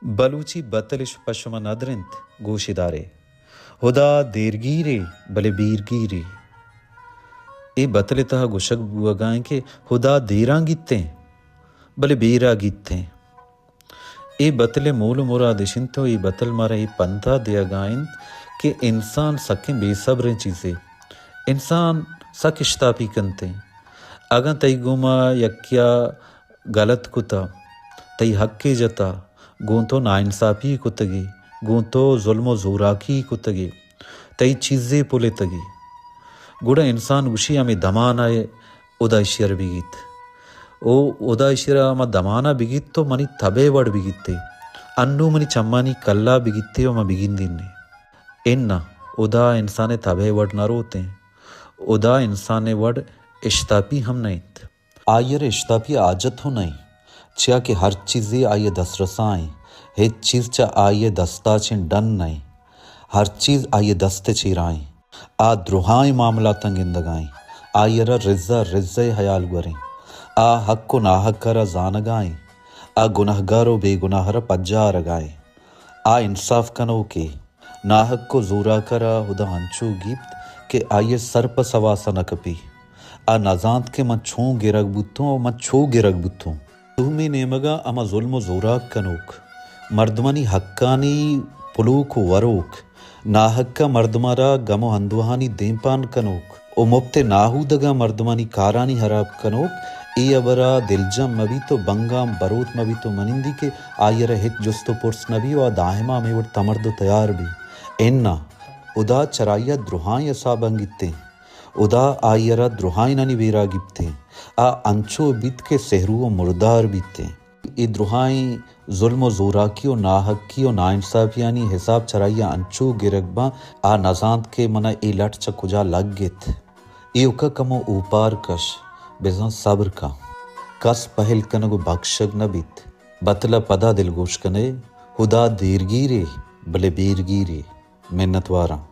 बलूची बतलिश पशम नदरिंत गोशिदारे हुदा देरगीरे बले बीरगीरे ए बतले तहा गुशक बुआगाएं के हुदा देरा गित्ते बले बेरा गित्ते ए बतले मूल मुरा दिशिन तो ए बतल मारा ए पंथा दिया गायन के इंसान सके बेसब्र चीज़ें इंसान सक इश्तापी कंते अगर तई गुमा यक्या गलत कुता तई हक्के जता गोंतो नाइंसाफी कुतगी गोंतो जुल्मो जोराकी कुतगी तई चीज़ें पुले तगी गुड़ा इंसान गुशी हमें दमाना उदा इशियर बिगित ओ उदा इशिरा म दमाना बिगित तो मनी तबे वड बिगिते अन्नू मनी चम्मानी कल्ला बिगिते व म बिगिंदिन्ने इन्ना उदा इंसाने तबे वड न रोते उदा इंसाने वड इश्तापी हम नहीं आयर इश्तापी आजत हो नहीं चिया कि हर चीज़ें आये दसरसाएं हे चीज़ चा आये दस्ता चिन डन नहीं हर चीज़ आये दस्ते चिराएं आ द्रोहाएं मामला तंगिंदगाएं आयरा रिज्जा हयाल गुरें आ हक को नाहक करा जानगाएं आ गुनहगारो बेगुनाहर पज्जा रगाएं आ इंसाफ कनो के नाहक को जोरा करा हुदा हंचू गिप्त के आये सर्प सवासा नकपी आ नजांत के मच्छों गिरग बुत्तों मच्छो गिरग बुत्तों तुम्हें नेमगा अमा जुल्मो जोराक कनोक मर्दमानी हक्कानी पुलूक वरोक नाहक्का मर्दमारा गमो हंदुहानी देंपान कनोक ओ मुफ्ते नाहूदगा मर्दमानी कारानी हराब कनोक ए अबरा दिलजम मबी तो बंगाम बरोत मबी तो मनिंदी के आयर हित जुस्तो पुर्स नबी व दाहिमा में वट तमर्दो तैयार भी एन्ना उदा चराइया द्रोहाई असाबंगिते उदा आयरा द्रोहाई ननी वेरा गिप्ते आ अंचो बीत के सहरुओ मुर्दार बीते ए द्रोहाई जुल्मो जोराकियो नाहकियो नाइंसाफियानी हिसाब चराइया अंचो गिरगबा आ नजांत के मना ए लट चकुजा लग गित ए उका कमो ऊपार कश बेजा सब्र का कस पहल कनगो बख्शग नबित बतला पदा दिलगोश कने हुदा देरगीरे बले बेरगीरे मिन्नतवारा।